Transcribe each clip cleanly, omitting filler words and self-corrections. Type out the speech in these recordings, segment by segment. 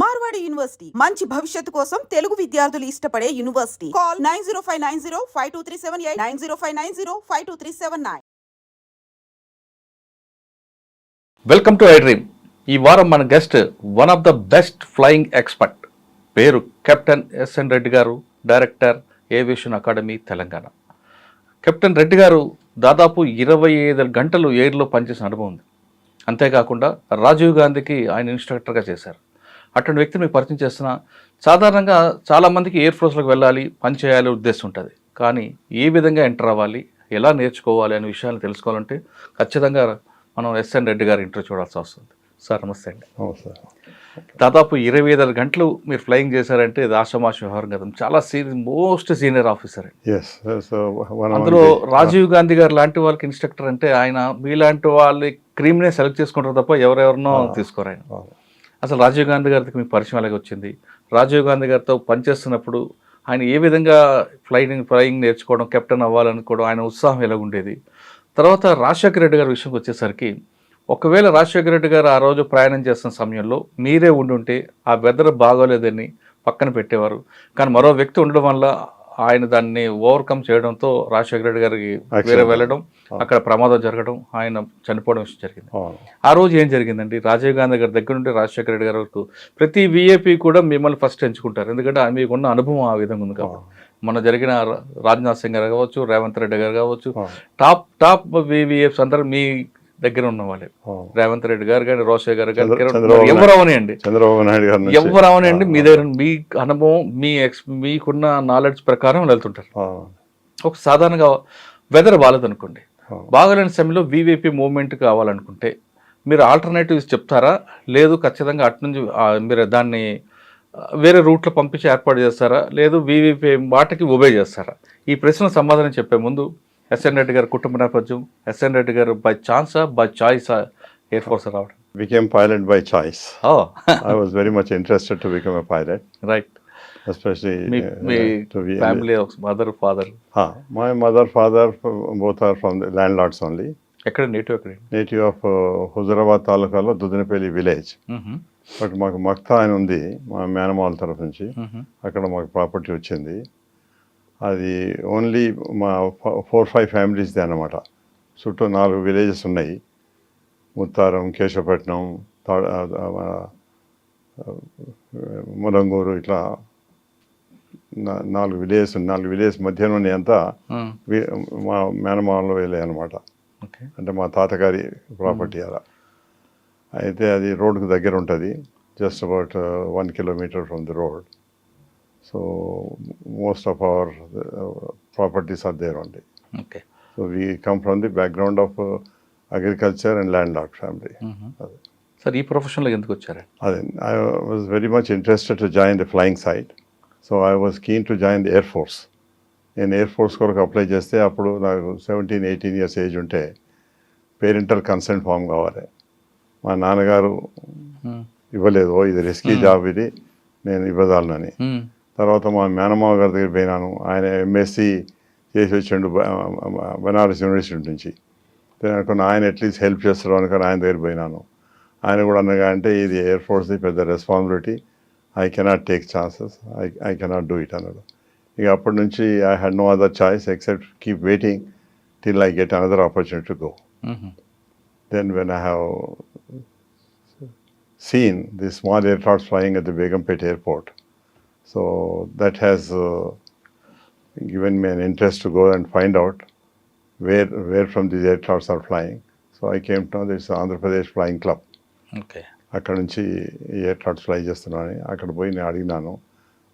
Marwadi university మంచి భవిష్యత్తు కోసం తెలుగు విద్యార్థులు ఇష్టపడే university. Call 9059052378 9059052379. Welcome to I dream. ఈ వారం మన guest one of the best flying expert, పేరు కెప్టెన్ ఎస్ఎన్ రెడ్డి గారు, director aviation academy Telangana. Captain Reddy గారు దాదాపు 25 గంటలు ఎయిర్లో పనిచేసిన అనుభవం ఉంది. అంతేకాకుండా రాజీవ్ గాంధీకి ఆయన ఇన్స్ట్రక్టర్గా చేశారు. అటువంటి వ్యక్తిని మీకు పరిచయం చేస్తున్న, సాధారణంగా చాలామందికి ఎయిర్ ఫోర్స్లోకి వెళ్ళాలి, పని చేయాలి ఉద్దేశం ఉంటుంది. కానీ ఏ విధంగా ఎంటర్ అవ్వాలి, ఎలా నేర్చుకోవాలి అనే విషయాన్ని తెలుసుకోవాలంటే ఖచ్చితంగా మనం ఎస్ఎన్ రెడ్డి గారి ఇంటర్వ్యూ చూడాల్సి వస్తుంది. సార్ నమస్తే అండి. దాదాపు 25 గంటలు మీరు ఫ్లయింగ్ చేశారంటే ఇది ఆషామాషి వ్యవహారం కదా. చాలా మోస్ట్ సీనియర్ ఆఫీసర్ అండి. అందులో రాజీవ్ గాంధీ గారు లాంటి వాళ్ళకి ఇన్స్ట్రక్టర్ అంటే ఆయన మీలాంటి వాళ్ళ క్రీమ్నే సెలెక్ట్ చేసుకుంటారు తప్ప ఎవరెవరినో తీసుకోరు ఆయన. అసలు రాజీవ్ గాంధీ గారికి మీకు పరిచయం అలాగే వచ్చింది? రాజీవ్ గాంధీ గారితో పనిచేస్తున్నప్పుడు ఆయన ఏ విధంగా ఫ్లయింగ్ నేర్చుకోవడం, కెప్టెన్ అవ్వాలనుకోవడం, ఆయన ఉత్సాహం ఎలా ఉండేది? తర్వాత రాజశేఖర రెడ్డి గారి విషయంకి వచ్చేసరికి, ఒకవేళ రాజశేఖర రెడ్డి గారు ఆ రోజు ప్రయాణం చేస్తున్న సమయంలో మీరే ఉండుంటే ఆ వెదర్ బాగోలేదని పక్కన పెట్టేవారు. కానీ మరో వ్యక్తి ఉండడం వల్ల ఆయన దాన్ని ఓవర్కమ్ చేయడంతో రాజశేఖర రెడ్డి గారికి వేరే వెళ్ళడం, అక్కడ ప్రమాదం జరగడం, ఆయన చనిపోవడం జరిగింది. ఆ రోజు ఏం జరిగిందండి? రాజీవ్ గాంధీ గారి దగ్గర నుండి రాజశేఖర రెడ్డి గారి వరకు ప్రతి విఐపి కూడా మిమ్మల్ని ఫస్ట్ ఎంచుకుంటారు, ఎందుకంటే మీకున్న అనుభవం ఆ విధంగా ఉంది కాబట్టి. మన జరిగిన రాజ్నాథ్ సింగ్ గారు కావచ్చు, రేవంత్ రెడ్డి గారు కావచ్చు, టాప్ వివిఎఫ్స్ అందరూ మీ దగ్గర ఉన్న వాళ్ళే. రేవంత్ రెడ్డి గారు కానీ, రోషయ్య గారు కానీ, ఎవరు అవనండి, ఎవరు అవనండి, మీ దగ్గర మీ అనుభవం, మీకున్న నాలెడ్జ్ ప్రకారం వెళ్తుంటారు. ఒక సాధారణంగా వెదర్ బాగాలేదనుకోండి, బాగాలేని సమయంలో వివిఐపి మూవ్మెంట్ కావాలనుకుంటే మీరు ఆల్టర్నేటివ్స్ చెప్తారా? లేదు ఖచ్చితంగా అటు నుంచి మీరు దాన్ని వేరే రూట్లో పంపించి ఏర్పాటు చేస్తారా? లేదు వివిఐపి మాటకి ఒబే చేస్తారా? ఈ ప్రశ్న సమాధానం చెప్పే ముందు ఎస్ఎన్ రెడ్డి గారి కుటుంబ నేపథ్యం, ఎస్ఎన్ రెడ్డి గారు బై ఛాన్సా బై చాయిసా ఎయిర్ ఫోర్స్ రావడం? Became pilot by choice. Oh. I was very much interested to become a pilot. Right. Especially to be family of mother, father. My mother, father, both are from the landlords only. ఎక్కడ native? ఎక్కడ? Native of Huzurabad తాలూకాలో Duddanapalli village. But మాకు మక్తా అని ఉంది మా మేనమాల తరఫు నుంచి, అక్కడ మాకు ప్రాపర్టీ వచ్చింది. అది ఓన్లీ మా 4-5 ఫ్యామిలీస్ది అన్నమాట. చుట్టూ 4 విలేజెస్ ఉన్నాయి, ముత్తారం, కేశవపట్నం, మురంగూరు, ఇట్లా 4 విలేజెస్. 4 విలేజెస్ మధ్యలోనే అంతా మా మేనమాలలో వెళ్ళాయి అనమాట. అంటే మా తాతగారి ప్రాపర్టీ అలా. అయితే అది రోడ్కు దగ్గర ఉంటుంది, just about 1 kilometer from the road. So most of our properties are there only. Okay. So we come from the background of agriculture and landlord family. Sir, ee profession lo enduku vacharu? I was very much interested to join the flying side. So I was keen to join the Air Force. In Air Force koraku apply cheste appudu naaku 17-18 years age unte parental consent form kavali. మా నాన్నగారు ఇవ్వలేదు, ఇది risky job, ఇది నేను ఇవ్వదాలనని. తర్వాత మా మేనమావ గారి దగ్గర పోయినాను, ఆయన ఎంఎస్సి చేసి వచ్చిండు బనారస్ యూనివర్సిటీ నుంచి. అనుకున్న ఆయన అట్లీస్ట్ హెల్ప్ చేస్తారు అనుకుని ఆయన దగ్గర పోయినాను. ఆయన కూడా అనగా అంటే ఇది ఎయిర్ ఫోర్స్ది పెద్ద responsibility, I cannot take chances, I cannot do it అన్నాడు. ఇక అప్పటి నుంచి I had no other choice except keep waiting till I get another opportunity to go. Then when I have seen the small aircrafts flying at the Begumpet airport. So that has given me an interest to go and find out where from these aircrafts are flying. So I came to know this Andhra Pradesh Flying Club. Okay. అక్కడ నుంచి ఈ aircrafts fly చేస్తున్నాను. అక్కడ పోయి నేను అడిగినాను,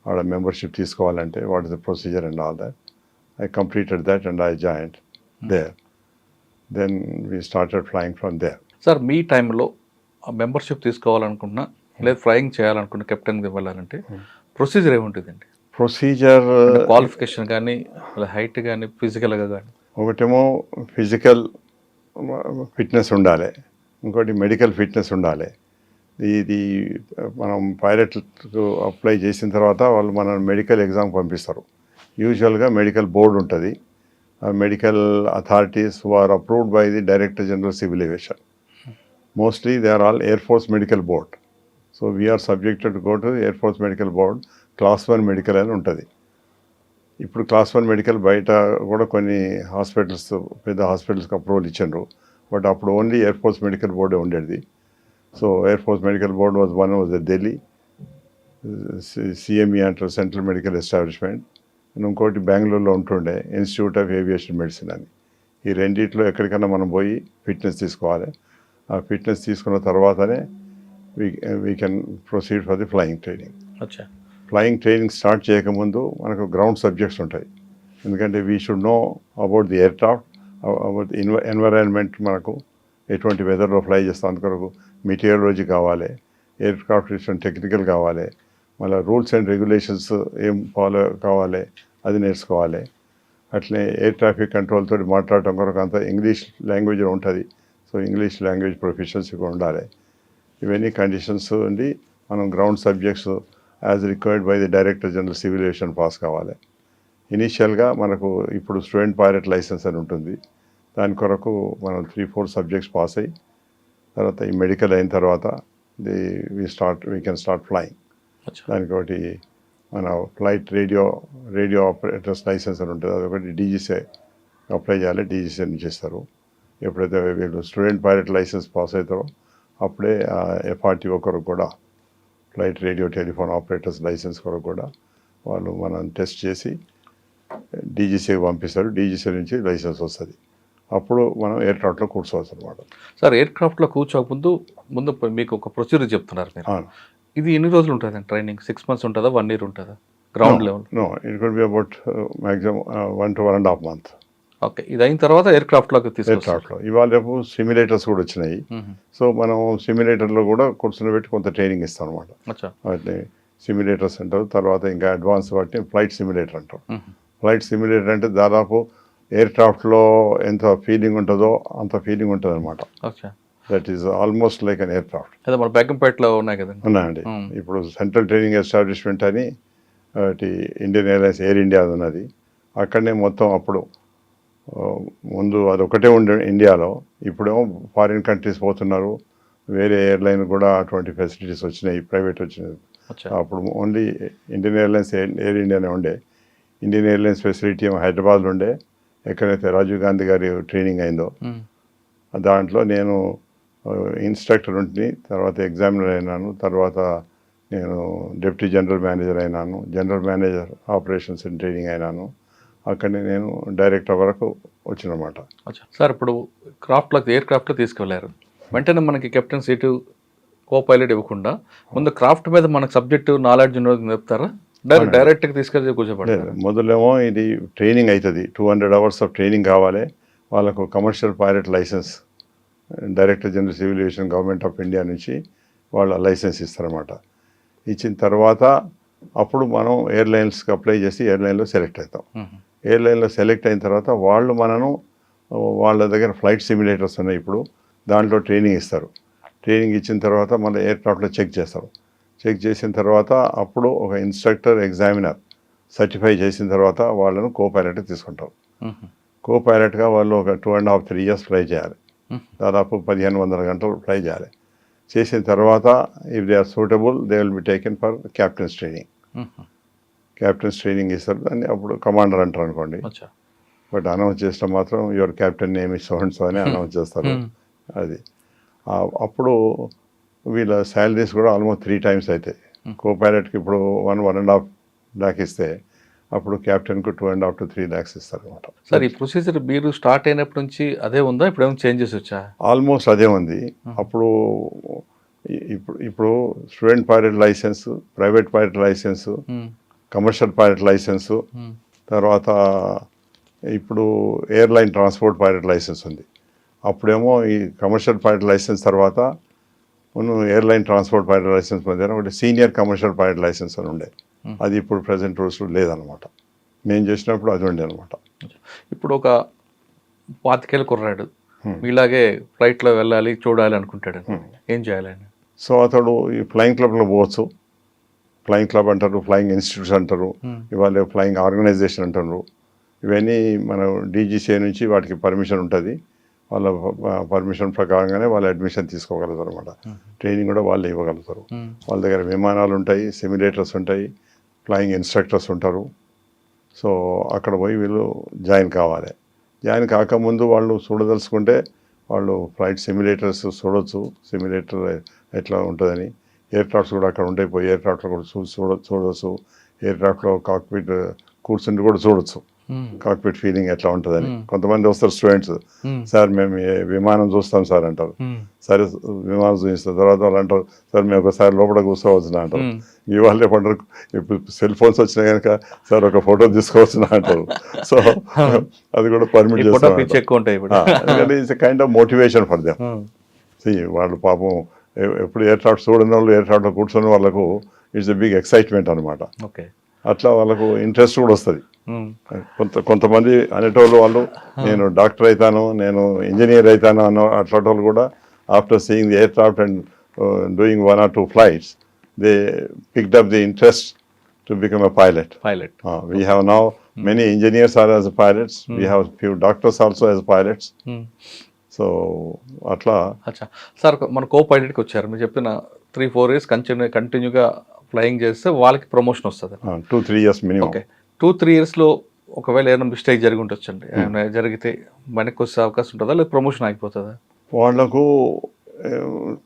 వాళ్ళ membership తీసుకోవాలంటే what is the procedure and all that. I completed that and I joined there. Then we started flying from there. Sir, మీ టైంలో మెంబర్షిప్ తీసుకోవాలనుకున్నా, లేదు ఫ్లయింగ్ చేయాలనుకున్న, కెప్టెన్ వెళ్ళాలంటే ప్రొసీజర్ ఏముంటుందండి? ప్రొసీజర్ క్వాలిఫికేషన్ కానీ, హైట్ కానీ, ఫిజికల్గా కానీ? ఒకటేమో ఫిజికల్ ఫిట్నెస్ ఉండాలి, ఇంకోటి మెడికల్ ఫిట్నెస్ ఉండాలి. ఇది మనం పైలట్కు అప్లై చేసిన తర్వాత వాళ్ళు మన మెడికల్ ఎగ్జామ్ పంపిస్తారు. యూజువల్గా మెడికల్ బోర్డు ఉంటుంది, medical authorities who are approved by the director general civil aviation. Mostly they are all Air Force Medical Board. So we are subjected to go to air force medical board class 1 medical అని ఉంటుంది. ఇప్పుడు class 1 medical బయట కూడా కొన్ని hospitals పెద్ద హాస్పిటల్స్కి approval ఇచ్చిండ్రు, but అప్పుడు ఓన్లీ ఎయిర్ ఫోర్స్ మెడికల్ బోర్డే ఉండేది. So air force medical board was Delhi, CME అంటారు, సెంట్రల్ మెడికల్ ఎస్టాబ్లిష్మెంట్, ఇంకోటి బెంగళూరులో ఉంటుండే ఇన్స్టిట్యూట్ ఆఫ్ ఏవియేషన్ మెడిసిన్ అని. ఈ రెండిట్లో ఎక్కడికైనా మనం పోయి ఫిట్నెస్ తీసుకోవాలి. ఆ ఫిట్నెస్ తీసుకున్న తర్వాతనే we can proceed for the flying training. అచ్చా. ఫ్లయింగ్ ట్రైనింగ్ స్టార్ట్ చేయకముందు మనకు గ్రౌండ్ సబ్జెక్ట్స్ ఉంటాయి. ఎందుకంటే we should know about the aircraft, about environment, మనకు ఎటువంటి వెదర్లో ఫ్లై చేస్తాం అందుకొరకు మెటీరియాలజీ కావాలి, ఎయిర్క్రాఫ్ట్ విషయం టెక్నికల్ కావాలి, మళ్ళీ రూల్స్ అండ్ రెగ్యులేషన్స్ ఏం ఫాలో కావాలి అది నేర్చుకోవాలి. అట్లే ఎయిర్ ట్రాఫిక్ కంట్రోల్ తోటి మాట్లాడటం కొరకు అంతా ఇంగ్లీష్ లాంగ్వేజ్ ఉంటుంది. సో ఇంగ్లీష్ లాంగ్వేజ్ ప్రొఫెషన్సీ కూడా ఉండాలి. ఇవన్నీ కండిషన్స్ ఉండి మనం ground subjects as required by the director general civil aviation pass కావాలి. ఇనీషియల్గా మనకు ఇప్పుడు స్టూడెంట్ పైలట్ లైసెన్స్ అని ఉంటుంది, దాని కొరకు మనం 3-4 సబ్జెక్ట్స్ పాస్ అయ్యి తర్వాత ఈ మెడికల్ అయిన తర్వాత వీ కెన్ స్టార్ట్ ఫ్లయింగ్. దానికి ఒకటి మన ఫ్లైట్ రేడియో ఆపరేటర్స్ లైసెన్స్ అని ఉంటుంది, అదొకటి డీజీసీ అప్లై చేయాలి, డీజీసీ నుంచి ఇస్తారు. ఎప్పుడైతే వీళ్ళు స్టూడెంట్ పైలట్ లైసెన్స్ పాస్ అవుతారో అప్పుడే FRTO కొరకు కూడా flight radio telephone operators license కొరకు కూడా వాళ్ళు మనం టెస్ట్ చేసి డీజీసీకి పంపిస్తారు. డీజీసీ నుంచి లైసెన్స్ వస్తుంది, అప్పుడు మనం ఎయిర్క్రాఫ్ట్లో కూర్చోవచ్చు అనమాట. సార్, ఎయిర్క్రాఫ్ట్లో కూర్చోకముందు మీకు ఒక ప్రొసీజర్ చెప్తున్నారు మీరు. ఇది ఎన్ని రోజులు ఉంటుంది ట్రైనింగ్? 6 months ఉంటుందా, 1 year ఉంటుందా ground level? No, it could be about maximum 1 to 1.5 months. Okay, ఇది అయిన తర్వాత ఎయిర్క్రాఫ్ట్లోకి ఎయిర్క్రాఫ్ట్లో ఇవాళ రేపు సిమ్యులేటర్స్ కూడా వచ్చినాయి. సో మనం సిమ్యులేటర్లో కూడా కూర్చొని కొంత ట్రైనింగ్ ఇస్తాం అనమాట. వాటిని సిమ్యులేటర్స్ అంటారు. తర్వాత ఇంకా అడ్వాన్స్ వాటిని ఫ్లైట్ సిమ్యులేటర్ అంటారు. ఫ్లైట్ సిమ్యులేటర్ అంటే దాదాపు ఎయిర్క్రాఫ్ట్లో ఎంత ఫీలింగ్ ఉంటుందో అంత ఫీలింగ్ ఉంటుంది అనమాట. That is almost like an aircraft. అదే మన బెగ్గంపేటలో ఉన్నాయి కదండి. ఉన్నాయండి. ఇప్పుడు సెంట్రల్ ట్రైనింగ్ ఎస్టాబ్లిష్మెంట్ అని ఇండియన్ ఎయిర్లైన్స్ ఎయిర్ ఇండియా ఉన్నది. అక్కడనే మొత్తం అప్పుడు ముందు అదొకటే ఉండే ఇండియాలో, ఇప్పుడేమో ఫారిన్ కంట్రీస్ పోతున్నారు, వేరే ఎయిర్లైన్ కూడా అటువంటి ఫెసిలిటీస్ వచ్చినాయి, ప్రైవేట్ వచ్చినాయి. అప్పుడు ఓన్లీ ఇండియన్ ఎయిర్లైన్స్ ఎయిర్ ఇండియానే ఉండే. ఇండియన్ ఎయిర్లైన్స్ ఫెసిలిటీ ఏమో హైదరాబాద్లో ఉండే, ఎక్కడైతే రాజీవ్ గాంధీ గారి ట్రైనింగ్ అయిందో దాంట్లో నేను ఇన్స్ట్రక్టర్ ఉంటుని, తర్వాత ఎగ్జామినర్ అయినాను, తర్వాత నేను డిప్యూటీ జనరల్ మేనేజర్ అయినాను, general manager operations and training అయినాను. అక్కడనే నేను డైరెక్టర్ వరకు వచ్చినమాట. సార్, ఇప్పుడు ఎయిర్క్రాఫ్ట్లో తీసుకువెళ్ళారు, వెంటనే మనకి కెప్టెన్ సీటు, కో పైలట్ ఇవ్వకుండా ముందు క్రాఫ్ట్ మీద మనకు సబ్జెక్టు నాలెడ్జ్ చెప్తారా? డైరెక్ట్గా తీసుకెళ్ళి కూర్చోబెట్టారు. మొదలేమో ఇది ట్రైనింగ్ అవుతుంది, 200 hours ఆఫ్ ట్రైనింగ్ కావాలి. వాళ్ళకు commercial pilot license director general civil aviation government of India నుంచి వాళ్ళ లైసెన్స్ ఇస్తారన్నమాట. ఇచ్చిన తర్వాత అప్పుడు మనం ఎయిర్లైన్స్కి అప్లై చేసి ఎయిర్లైన్లో సెలెక్ట్ అవుతాం. ఎయిర్లైన్లో సెలెక్ట్ అయిన తర్వాత వాళ్ళు మనను వాళ్ళ దగ్గర ఫ్లైట్ సిమ్యులేటర్స్ ఉన్నాయి, ఇప్పుడు దాంట్లో ట్రైనింగ్ ఇస్తారు. ట్రైనింగ్ ఇచ్చిన తర్వాత మళ్ళీ ఎయిర్క్రాఫ్ట్లో చెక్ చేస్తారు. చెక్ చేసిన తర్వాత అప్పుడు ఒక ఇన్స్ట్రక్టర్ ఎగ్జామినర్ సర్టిఫై చేసిన తర్వాత వాళ్ళను కో పైలట్గా తీసుకుంటారు. కో పైలట్గా వాళ్ళు ఒక 2.5-3 years ఫ్లై చేయాలి, దాదాపు 1500 గంటలు ఫ్లై చేయాలి. చేసిన తర్వాత if they are suitable they will be taken for captains training. Captains training ఇస్తారు, దాన్ని అప్పుడు కమాండర్ అంటారు అనుకోండి. బట్ అనౌన్స్ చేస్తే మాత్రం your captain name is so and so అని అనౌన్స్ చేస్తారు. అది అప్పుడు వీళ్ళ శాలరీస్ కూడా ఆల్మోస్ట్ 3 times అవుతాయి. కో పైలట్కి ఇప్పుడు 1.5 lakh ఇస్తే అప్పుడు క్యాప్టెన్కు 2.5 to 3 lakhs ఇస్తారు అనమాట. సార్, ఈ ప్రొసీజర్ మీరు స్టార్ట్ అయినప్పటి నుంచి అదే ఉందా, ఇప్పుడు ఏమైనా చేంజెస్ వచ్చా? ఆల్మోస్ట్ అదే ఉంది. అప్పుడు ఇప్పుడు student pilot license, private pilot license, commercial pilot license, తర్వాత ఇప్పుడు ఎయిర్లైన్ ట్రాన్స్పోర్ట్ పైలట్ లైసెన్స్ ఉంది. అప్పుడేమో ఈ కమర్షియల్ పైలట్ లైసెన్స్ తర్వాత ఎయిర్లైన్ ట్రాన్స్పోర్ట్ పైలట్ లైసెన్స్ మధ్య ఒకటి సీనియర్ కమర్షియల్ పైలట్ లైసెన్స్ అని ఉండే, అది ఇప్పుడు ప్రజెంట్ రూల్స్ లేదనమాట. నేను చేసినప్పుడు అది ఉండే అనమాట. ఇప్పుడు ఒక 25 ఏళ్ళ కుర్రాడు మీలాగే ఫ్లైట్లో వెళ్ళాలి చూడాలి అనుకుంటాడు, ఏం చేయాలని? సో అతడు ఈ ఫ్లయింగ్ క్లబ్లో పోవచ్చు. ఫ్లయింగ్ క్లబ్ అంటారు, ఫ్లయింగ్ ఇన్స్టిట్యూట్స్ అంటారు, ఇవాళ ఫ్లయింగ్ ఆర్గనైజేషన్ అంటారు. ఇవన్నీ మన డీజీసీ నుంచి వాటికి పర్మిషన్ ఉంటుంది. వాళ్ళ పర్మిషన్ ప్రకారంగానే వాళ్ళు అడ్మిషన్ తీసుకోగలుగుతారు అనమాట. ట్రైనింగ్ కూడా వాళ్ళు ఇవ్వగలుగుతారు. వాళ్ళ దగ్గర విమానాలు ఉంటాయి, సిమ్యులేటర్స్ ఉంటాయి, ఫ్లయింగ్ ఇన్స్ట్రక్టర్స్ ఉంటారు. సో అక్కడ పోయి వీళ్ళు జాయిన్ కావాలి. జాయిన్ కాకముందు వాళ్ళు చూడదలుచుకుంటే వాళ్ళు ఫ్లైట్ సిమ్యులేటర్స్ చూడొచ్చు, సిమ్యులేటర్ ఎట్లా ఉంటుందని. ఎయిర్క్రాఫ్ట్స్ కూడా అక్కడ ఉంటాయి, పోయి ఎయిర్క్రాఫ్ట్లో కూడా చూడవచ్చు. ఎయిర్క్రాఫ్ట్లో కాక్పిట్ కూర్చుండి కూడా చూడొచ్చు, కాక్పిట్ ఫీలింగ్ ఎట్లా ఉంటుందని. కొంతమంది వస్తారు స్టూడెంట్స్, సార్ మేము విమానం చూస్తాం సార్ అంటారు. సరే విమానం చూపిస్తాం, తర్వాత వాళ్ళు అంటారు సార్ మేము ఒకసారి లోపల కూర్చోవచ్చునా అంటారు. ఈ వాళ్ళే పంటారు ఇప్పుడు సెల్ ఫోన్స్ వచ్చినా కనుక సార్ ఒక ఫోటో తీసుకోవచ్చునా అంటారు. సో అది కూడా పర్మిట్ చేస్తాం. It's kind of motivation for them. వాళ్ళు పాపం ఎప్పుడు ఎయిర్క్రాఫ్ట్ చూడని వాళ్ళు ఎయిర్క్రాఫ్ట్లో కూర్చొని వాళ్ళకు ఇట్స్ ఎ బిగ్ ఎక్సైట్మెంట్ అనమాట. అట్లా వాళ్ళకు ఇంట్రెస్ట్ కూడా వస్తుంది. కొంతమంది అనేటోళ్ళు వాళ్ళు నేను డాక్టర్ అవుతాను, నేను ఇంజనీర్ అవుతాను అన్న అట్లాంటి వాళ్ళు కూడా after seeing the aircraft and doing 1 or 2 flights they picked up the interest to become a pilot. We have now many engineers are as pilots. We have few doctors also as pilots. So అట్లా sir మన కో పైలట్కి వచ్చారు, మీరు చెప్పిన 3-4 years కంటిన్యూగా flying చేస్తే వాళ్ళకి promotion వస్తుంది. 2-3 years minimum. Okay, 2-3 yearsలో ఒకవేళ ఏమైనా మిస్టేక్ జరిగి ఉండొచ్చండి, ఏమైనా జరిగితే వెనక్కి వచ్చే అవకాశం ఉంటుందా, లేదా ప్రమోషన్ ఆగిపోతుందా? వాళ్ళకు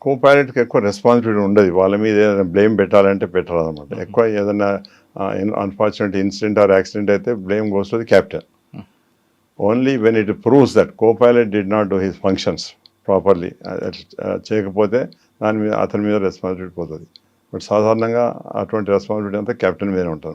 కో పైలట్కి ఎక్కువ రెస్పాన్సిబిలిటీ ఉండదు. వాళ్ళ మీద ఏదైనా బ్లేమ్ పెట్టాలంటే పెట్టరు అనమాట. ఎక్కువ ఏదైనా అన్ఫార్చునేట్ ఇన్సిడెంట్ ఆర్ యాక్సిడెంట్ అయితే blame goes to the captain. Only when it proves that co pilot did not do his functions properly, చేయకపోతే దాని మీద అతని మీద రెస్పాన్సిబిలిటీ పోతుంది. బట్ సాధారణంగా అటువంటి రెస్పాన్సిబిలిటీ అంతా క్యాప్టెన్ మీదనే ఉంటుంది.